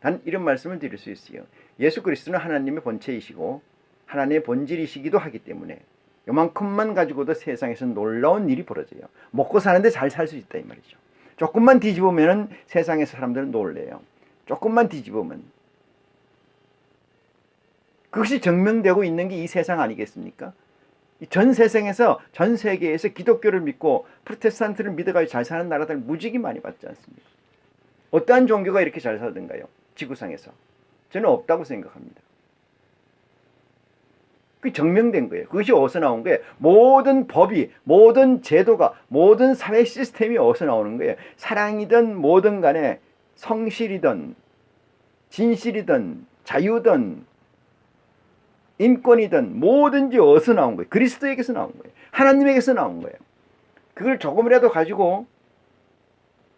단 이런 말씀을 드릴 수 있어요. 예수 그리스도는 하나님의 본체이시고 하나님의 본질이시기도 하기 때문에 요만큼만 가지고도 세상에서 놀라운 일이 벌어져요. 먹고 사는데 잘 살 수 있다 이 말이죠. 조금만 뒤집으면 세상에서 사람들은 놀래요. 조금만 뒤집으면. 그것이 증명되고 있는 게 이 세상 아니겠습니까? 전 세상에서, 전 세계에서 기독교를 믿고 프로테스탄트를 믿어가지고 잘 사는 나라들 무지개 많이 봤지 않습니까? 어떠한 종교가 이렇게 잘 살던가요? 지구상에서. 저는 없다고 생각합니다. 그게 증명된 거예요. 그것이 어디서 나온 거예요? 모든 법이, 모든 제도가, 모든 사회 시스템이 어디서 나오는 거예요? 사랑이든 뭐든 간에 성실이든 진실이든 자유든 인권이든 뭐든지 어디서 나온 거예요? 그리스도에게서 나온 거예요. 하나님에게서 나온 거예요. 그걸 조금이라도 가지고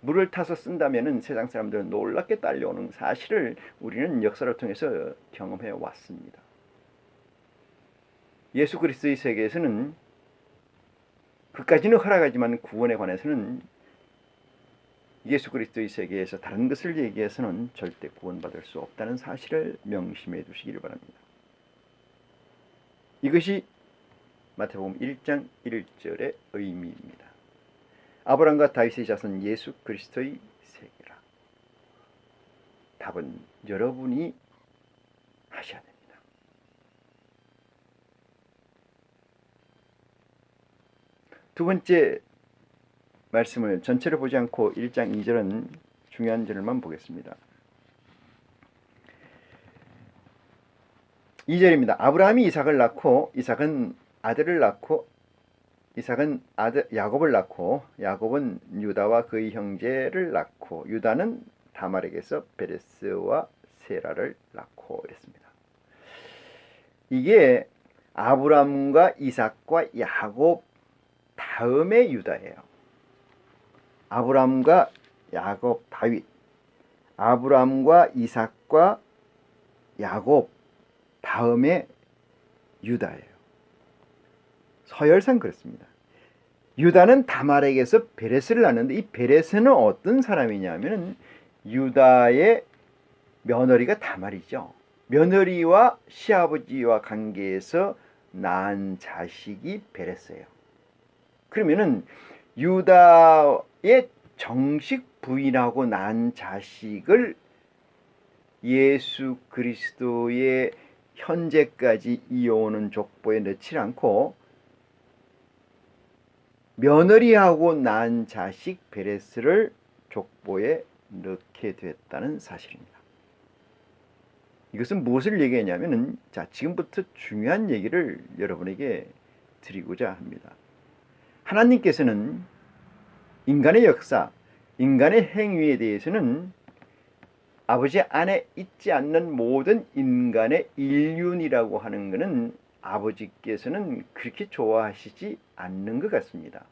물을 타서 쓴다면 세상 사람들은 놀랍게 딸려오는 사실을 우리는 역사를 통해서 경험해 왔습니다. 예수 그리스도의 세계에서는 그까지는 허락하지만 구원에 관해서는 예수 그리스도의 세계에서 다른 것을 얘기해서는 절대 구원받을 수 없다는 사실을 명심해 두시기를 바랍니다. 이것이 마태복음 1장 1절의 의미입니다. 아브라함과 다윗의 자손 예수 그리스도의 세계라. 답은 여러분이 하셔야 됩니다. 두 번째 말씀을 전체를 보지 않고 1장 2절은 중요한 절만 보겠습니다. 2절입니다. 아브라함이 이삭을 낳고 이삭은 아들을 낳고 이삭은 야곱을 낳고 야곱은 유다와 그의 형제를 낳고 유다는 다말에게서 베레스와 세라를 낳고 이랬습니다. 이게 아브라함과 이삭과 야곱 다음에 유다예요. 아브라함과 야곱, 다윗, 아브라함과 이삭과 야곱 다음에 유다예요. 서열상 그렇습니다. 유다는 다말에게서 베레스를 낳는데 이 베레스는 어떤 사람이냐면 유다의 며느리가 다말이죠. 며느리와 시아버지와 관계에서 낳은 자식이 베레스예요. 그러면은 유다의 정식 부인하고 낳은 자식을 예수 그리스도의 현재까지 이어오는 족보에 넣지 않고 며느리하고 낳은 자식 베레스를 족보에 넣게 됐다는 사실입니다. 이것은 무엇을 얘기하냐면은 자, 지금부터 중요한 얘기를 여러분에게 드리고자 합니다. 하나님께서는 인간의 역사, 인간의 행위에 대해서는 아버지 안에 있지 않는 모든 인간의 인륜이라고 하는 것은 아버지께서는 그렇게 좋아하시지 않는 것 같습니다.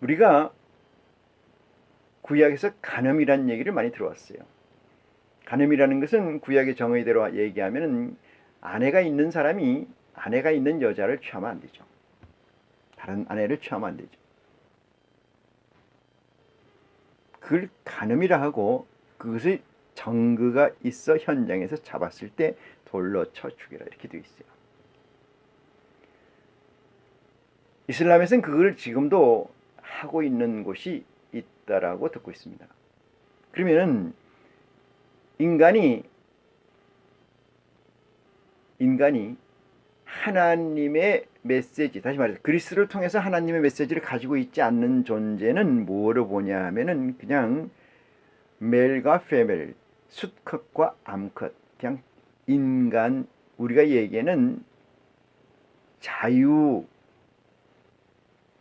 우리가 구약에서 간음이라는 얘기를 많이 들어왔어요. 간음이라는 것은 구약의 정의대로 얘기하면 아내가 있는 사람이 아내가 있는 여자를 취하면 안 되죠. 다른 아내를 취하면 안 되죠. 그걸 간음이라 하고 그것의 증거가 있어 현장에서 잡았을 때 돌로 쳐 죽여라 이렇게 되어 있어요. 이슬람에서는 그걸 지금도 하고 있는 곳이 있다라고 듣고 있습니다. 그러면은 인간이 하나님의 메시지, 다시 말해서 그리스도를 통해서 하나님의 메시지를 가지고 있지 않는 존재는 뭐로 보냐 하면은 그냥 멜과 페멜, 수컷과 암컷, 그냥 인간, 우리가 얘기하는 자유,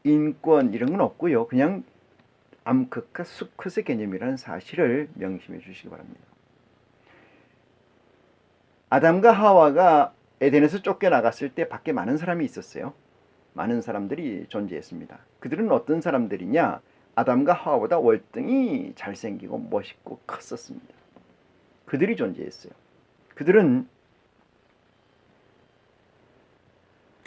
인권 이런 건 없고요. 그냥 암컷과 수컷의 개념이라는 사실을 명심해 주시기 바랍니다. 아담과 하와가 에덴에서 쫓겨나갔을 때 밖에 많은 사람이 있었어요. 많은 사람들이 존재했습니다. 그들은 어떤 사람들이냐? 아담과 하와보다 월등히 잘생기고 멋있고 컸었습니다. 그들이 존재했어요. 그들은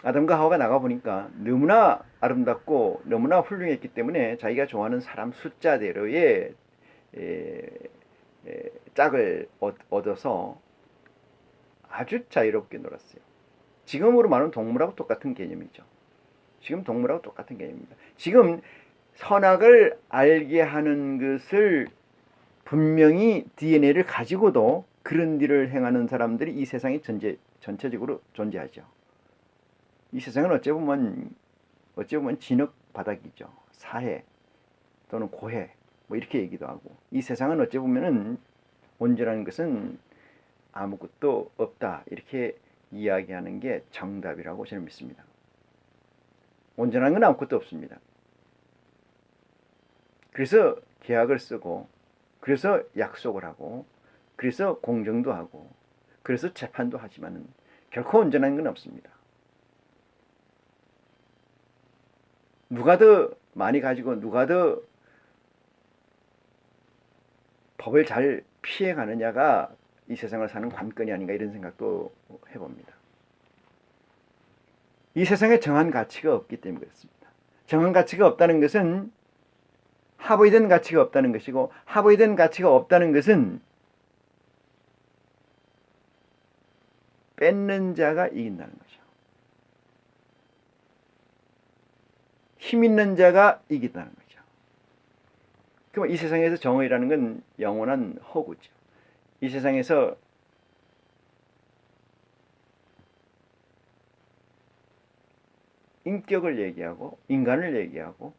아담과 하와가 나가보니까 너무나 아름답고 너무나 훌륭했기 때문에 자기가 좋아하는 사람 숫자대로의 짝을 얻어서 아주 자유롭게 놀았어요. 지금으로 말하면 동물하고 똑같은 개념이죠. 지금 동물하고 똑같은 개념입니다. 지금 선악을 알게 하는 것을 분명히 DNA를 가지고도 그런 일을 행하는 사람들이 이 세상에 전체적으로 존재하죠. 이 세상은 어찌 보면 진흙 바닥이죠. 사해 또는 고해 뭐 이렇게 얘기도 하고, 이 세상은 어찌 보면은 온전한 것은 아무것도 없다 이렇게 이야기하는 게 정답이라고 저는 믿습니다. 온전한 건 아무것도 없습니다. 그래서 계약을 쓰고, 그래서 약속을 하고, 그래서 공정도 하고, 그래서 재판도 하지만은 결코 온전한 건 없습니다. 누가 더 많이 가지고 누가 더 법을 잘 피해가느냐가 이 세상을 사는 관건이 아닌가 이런 생각도 해봅니다. 이 세상에 정한 가치가 없기 때문에 그렇습니다. 정한 가치가 없다는 것은 합의된 가치가 없다는 것이고, 합의된 가치가 없다는 것은 뺏는 자가 이긴다는 거죠. 힘 있는 자가 이긴다는 거죠. 그럼 이 세상에서 정의라는 건 영원한 허구죠. 이 세상에서 인격을 얘기하고 인간을 얘기하고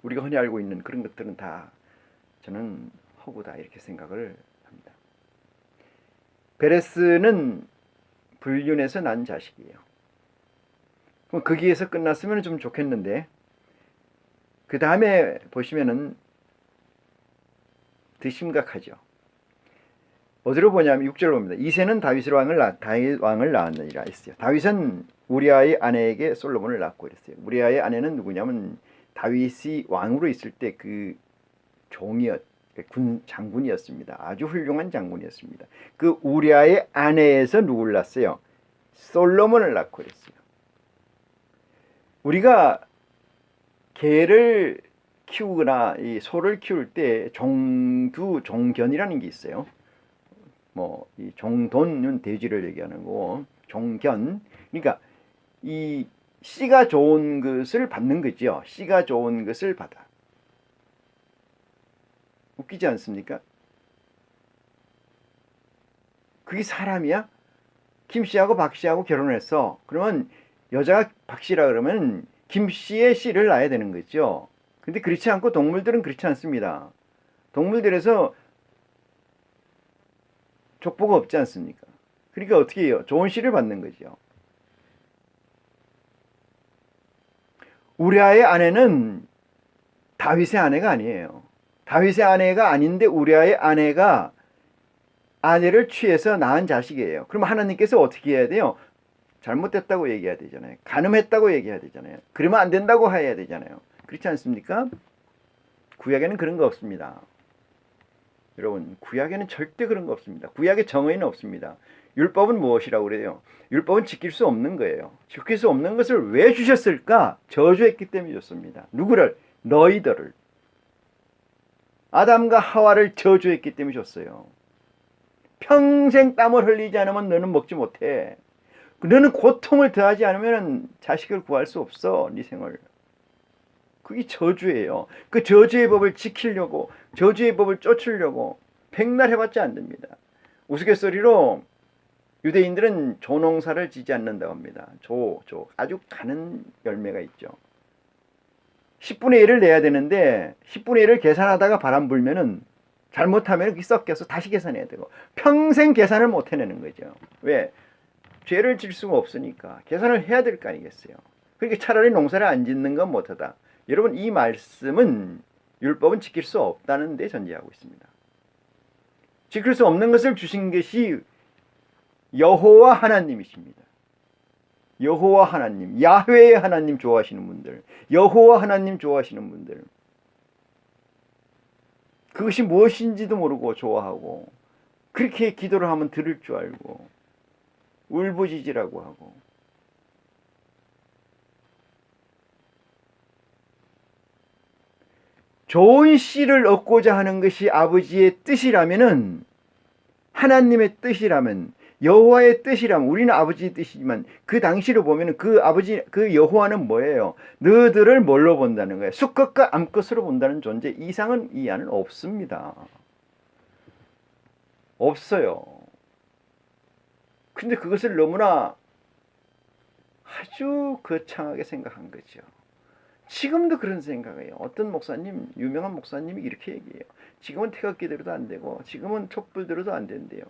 우리가 흔히 알고 있는 그런 것들은 다 저는 허구다 이렇게 생각을 합니다. 베레스는 불륜에서 난 자식이에요. 그럼 거기에서 끝났으면 좀 좋겠는데, 그 다음에 보시면은 더 심각하죠. 어디로 보냐면 6절로 봅니다. 이새는 다윗 왕을 낳았느니라 했어요. 다윗은 우리아의 아내에게 솔로몬을 낳고 이랬어요. 우리아의 아내는 누구냐면 다윗이 왕으로 있을 때 그 군 장군이었습니다. 아주 훌륭한 장군이었습니다. 그 우리아의 아내에서 누구를 낳았어요? 솔로몬을 낳고 그랬어요. 우리가 개를 키우거나 이 소를 키울 때 종견이라는 게 있어요. 뭐 이 종돈은 돼지를 얘기하는 거고, 종견, 그러니까 이 씨가 좋은 것을 받는 거죠. 씨가 좋은 것을 받아. 웃기지 않습니까? 그게 사람이야? 김씨하고 박씨하고 결혼했어. 그러면 여자가 박씨라 그러면 김씨의 씨를 낳아야 되는 거죠. 근데 그렇지 않고 동물들은 그렇지 않습니다. 동물들에서 족보가 없지 않습니까? 그러니까 어떻게 해요? 좋은 씨를 받는 거죠. 우리아의 아내는 다윗의 아내가 아니에요. 다윗의 아내가 아닌데 우리아의 아내가 아내를 취해서 낳은 자식이에요. 그럼 하나님께서 어떻게 해야 돼요? 잘못됐다고 얘기해야 되잖아요. 간음했다고 얘기해야 되잖아요. 그러면 안 된다고 해야 되잖아요. 그렇지 않습니까? 구약에는 그런 거 없습니다. 여러분, 구약에는 절대 그런 거 없습니다. 구약의 정의는 없습니다. 율법은 무엇이라고 그래요? 율법은 지킬 수 없는 거예요. 지킬 수 없는 것을 왜 주셨을까? 저주했기 때문에 줬습니다. 누구를? 너희들을. 아담과 하와를 저주했기 때문에 줬어요. 평생 땀을 흘리지 않으면 너는 먹지 못해. 너는 고통을 더하지 않으면 자식을 구할 수 없어. 네 생을. 그게 저주예요. 그 저주의 법을 지키려고, 저주의 법을 쫓으려고 백날 해봤자 안 됩니다. 우스갯소리로 유대인들은 조농사를 지지 않는다고 합니다. 아주 가는 열매가 있죠. 10분의 1을 내야 되는데 10분의 1을 계산하다가 바람 불면은 잘못하면 그게 섞여서 다시 계산해야 되고 평생 계산을 못 해내는 거죠. 왜? 죄를 질 수가 없으니까 계산을 해야 될 거 아니겠어요. 그러니까 차라리 농사를 안 짓는 건 못하다. 여러분, 이 말씀은 율법은 지킬 수 없다는 데 전제하고 있습니다. 지킬 수 없는 것을 주신 것이 여호와 하나님이십니다. 여호와 하나님, 야훼의 하나님 좋아하시는 분들, 여호와 하나님 좋아하시는 분들, 그것이 무엇인지도 모르고 좋아하고 그렇게 기도를 하면 들을 줄 알고 울부짖으라고 하고, 좋은 씨를 얻고자 하는 것이 아버지의 뜻이라면은, 하나님의 뜻이라면, 여호와의 뜻이라면, 우리는 아버지의 뜻이지만 그 당시로 보면은 그 아버지, 그 여호와는 뭐예요? 너희들을 뭘로 본다는 거예요? 수컷과 암컷으로 본다는 존재 이상은 이 안은 없습니다. 없어요. 근데 그것을 너무나 아주 거창하게 생각한 거죠. 지금도 그런 생각이에요. 어떤 목사님, 유명한 목사님이 이렇게 얘기해요. 지금은 태극기대로도 안 되고 지금은 촛불대로도 안 된대요.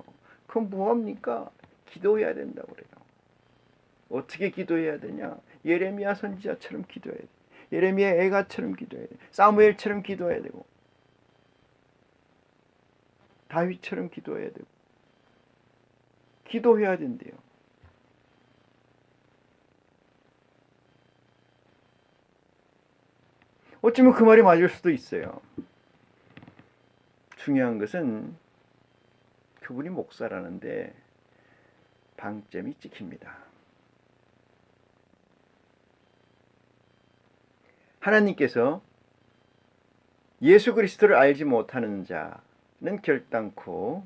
그럼 뭐합니까? 기도해야 된다고 그래요. 어떻게 기도해야 되냐? 예레미야 선지자처럼 기도해야 돼. 예레미야 애가처럼 기도해야 돼. 사무엘처럼 기도해야 되고 다윗처럼 기도해야 되고 기도해야 된대요. 어쩌면 그 말이 맞을 수도 있어요. 중요한 것은 그분이 목사라는데 방점이 찍힙니다. 하나님께서 예수 그리스도를 알지 못하는 자는 결단코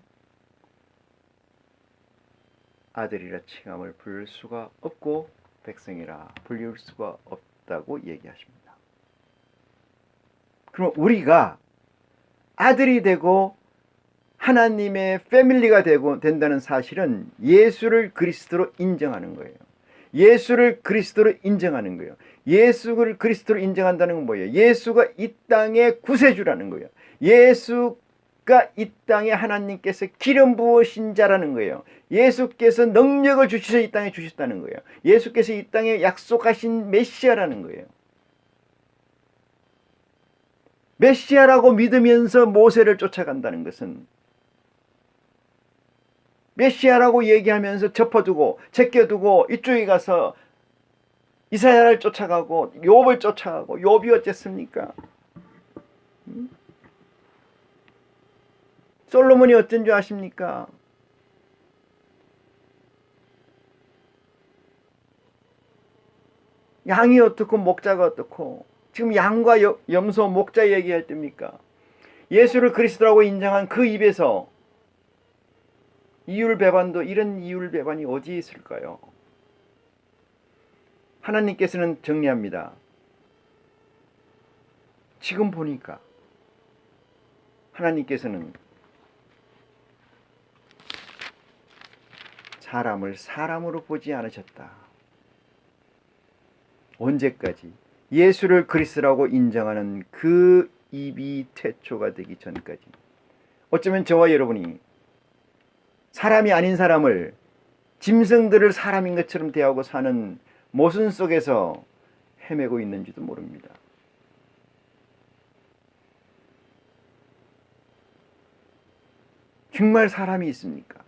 아들이라 칭함을 부를 수가 없고 백성이라 불릴 수가 없다고 얘기하십니다. 그럼 우리가 아들이 되고 하나님의 패밀리가 된다는 사실은 예수를 그리스도로 인정하는 거예요. 예수를 그리스도로 인정하는 거예요. 예수를 그리스도로 인정한다는 건 뭐예요? 예수가 이 땅의 구세주라는 거예요. 예수가 이 땅에 하나님께서 기름 부으신 자라는 거예요. 예수께서 능력을 주셔서 이 땅에 주셨다는 거예요. 예수께서 이 땅에 약속하신 메시아라는 거예요. 메시아라고 믿으면서 모세를 쫓아간다는 것은 메시아라고 얘기하면서 접어두고 제껴두고 이쪽에 가서 이사야를 쫓아가고 욥을 쫓아가고 욥이 어쨌습니까? 솔로몬이 어쩐 줄 아십니까? 양이 어떻고 목자가 어떻고 지금 양과 염소 목자 얘기할 때입니까? 예수를 그리스도라고 인정한 그 입에서 이율배반도 이런 이율배반이 어디에 있을까요? 하나님께서는 정리합니다. 지금 보니까 하나님께서는 사람을 사람으로 보지 않으셨다. 언제까지? 예수를 그리스도라고 인정하는 그 입이 태초가 되기 전까지. 어쩌면 저와 여러분이 사람이 아닌 사람을, 짐승들을 사람인 것처럼 대하고 사는 모순 속에서 헤매고 있는지도 모릅니다. 정말 사람이 있습니까?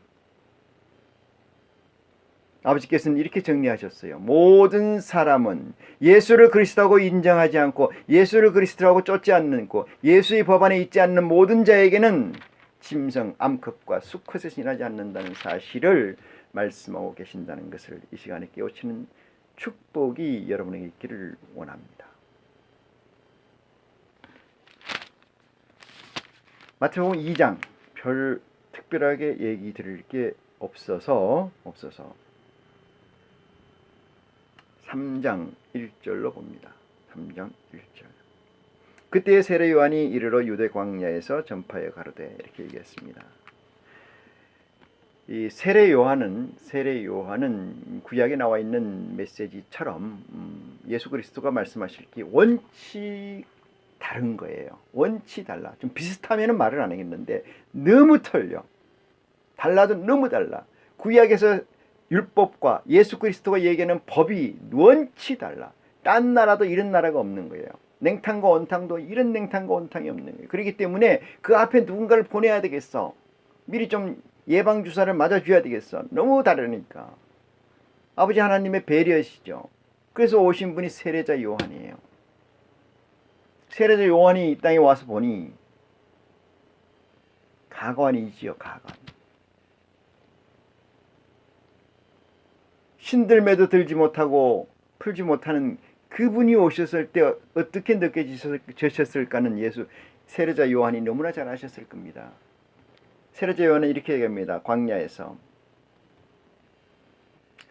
아버지께서는 이렇게 정리하셨어요. 모든 사람은 예수를 그리스도라고 인정하지 않고 예수를 그리스도라고 쫓지 않고 예수의 법안에 있지 않는 모든 자에게는 짐승, 암컷과 수컷에 지나지 않는다는 사실을 말씀하고 계신다는 것을 이 시간에 깨우치는 축복이 여러분에게 있기를 원합니다. 마태복음 2장 별 특별하게 얘기 드릴 게 없어서 3장 1절로 봅니다. 3장 1절. 그때 세례 요한이 이르러 유대 광야에서 전파해 가로되 이렇게 얘기했습니다. 이 세례 요한은 구약에 나와 있는 메시지처럼 예수 그리스도가 말씀하실 게 원치 다른 거예요. 원치 달라. 좀 비슷하면은 말을 안 하겠는데 너무 틀려. 달라도 너무 달라. 구약에서 율법과 예수 그리스도가 얘기하는 법이 원치 달라. 딴 나라도 이런 나라가 없는 거예요. 냉탕과 온탕도 이런 냉탕과 온탕이 없는 거예요. 그렇기 때문에 그 앞에 누군가를 보내야 되겠어. 미리 좀 예방주사를 맞아줘야 되겠어. 너무 다르니까. 아버지 하나님의 배려시죠. 그래서 오신 분이 세례자 요한이에요. 세례자 요한이 이 땅에 와서 보니 가관이지요. 가관. 신들매도 들지 못하고 풀지 못하는 그분이 오셨을 때 어떻게 느껴지셨을까는 세례자 요한이 너무나 잘 아셨을 겁니다. 세례자 요한은 이렇게 얘기합니다. 광야에서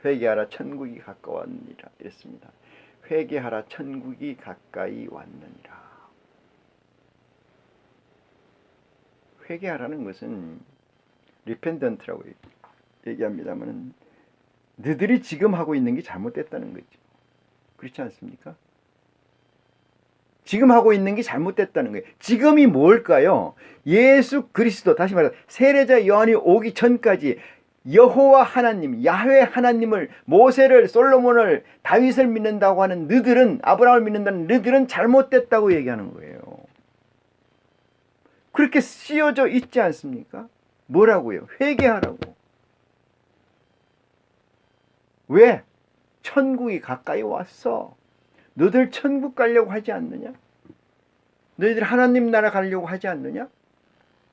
회개하라 천국이 가까웠느니라 이랬습니다. 회개하라 천국이 가까이 왔느니라. 회개하라는 것은 리펜던트라고 얘기합니다만 너희들이 지금 하고 있는 게 잘못됐다는 거죠. 그렇지 않습니까? 지금 하고 있는 게 잘못됐다는 거예요. 지금이 뭘까요? 예수 그리스도, 다시 말해서 세례자 요한이 오기 전까지 여호와 하나님, 야훼 하나님을, 모세를, 솔로몬을, 다윗을 믿는다고 하는 너희들은, 아브라함을 믿는다는 너희들은 잘못됐다고 얘기하는 거예요. 그렇게 쓰여져 있지 않습니까? 뭐라고요? 회개하라고. 왜? 천국이 가까이 왔어. 너희들 천국 가려고 하지 않느냐? 너희들 하나님 나라 가려고 하지 않느냐?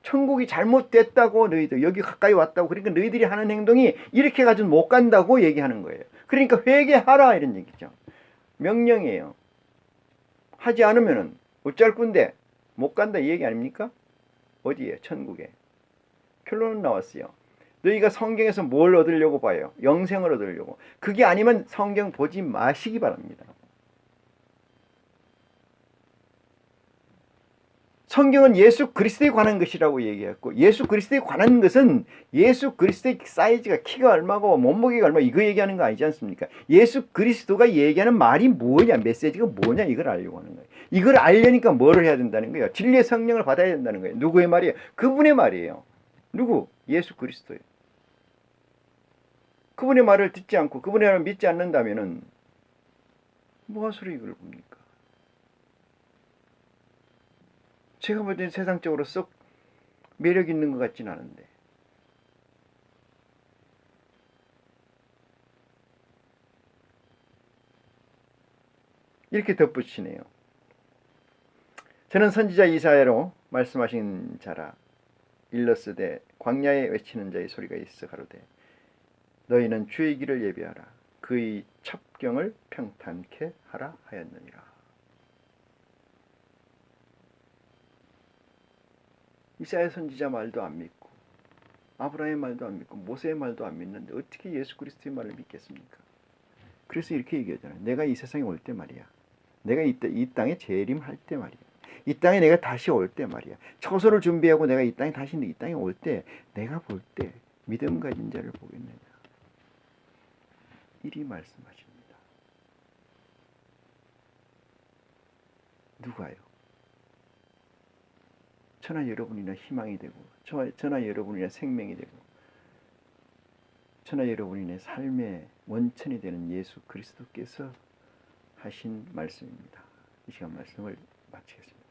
천국이 잘못됐다고, 너희들 여기 가까이 왔다고. 그러니까 너희들이 하는 행동이 이렇게 가지고 못 간다고 얘기하는 거예요. 그러니까 회개하라 이런 얘기죠. 명령이에요. 하지 않으면은 어쩔 건데 못 간다 이 얘기 아닙니까? 어디에? 천국에. 결론은 나왔어요. 너희가 성경에서 뭘 얻으려고 봐요? 영생을 얻으려고. 그게 아니면 성경 보지 마시기 바랍니다. 성경은 예수 그리스도에 관한 것이라고 얘기했고, 예수 그리스도에 관한 것은 예수 그리스도의 사이즈가, 키가 얼마고 몸무게가 얼마, 이거 얘기하는 거 아니지 않습니까? 예수 그리스도가 얘기하는 말이 뭐냐, 메시지가 뭐냐, 이걸 알려고 하는 거예요. 이걸 알려니까 뭐를 해야 된다는 거예요? 진리의 성령을 받아야 된다는 거예요. 누구의 말이에요? 그분의 말이에요. 누구? 예수 그리스도예요. 그분의 말을 듣지 않고 그분의 말을 믿지 않는다면은 무엇으로 이걸 봅니까? 제가 볼 때는 세상적으로 썩 매력 있는 것 같진 않은데. 이렇게 덧붙이네요. 저는 선지자 이사야로 말씀하신 자라. 일러스되 광야에 외치는 자의 소리가 있어 가로되 너희는 주의 길을 예비하라. 그의 첩경을 평탄케 하라 하였느니라. 이사야 선지자 말도 안 믿고 아브라함의 말도 안 믿고 모세의 말도 안 믿는데 어떻게 예수 그리스도의 말을 믿겠습니까? 그래서 이렇게 얘기하잖아요. 내가 이 세상에 올 때 말이야. 내가 이 땅에 재림할 때 말이야. 이 땅에 내가 다시 올 때 말이야. 처소를 준비하고 내가 이 땅에 다시 이 땅에 올 때 내가 볼 때 믿음 가진 자를 보겠느냐. 이리 말씀하십니다. 누가요? 저나 여러분이나 희망이 되고 저나 여러분이나 생명이 되고 저나 여러분이나 삶의 원천이 되는 예수 그리스도께서 하신 말씀입니다. 이 시간 말씀을 마치겠습니다.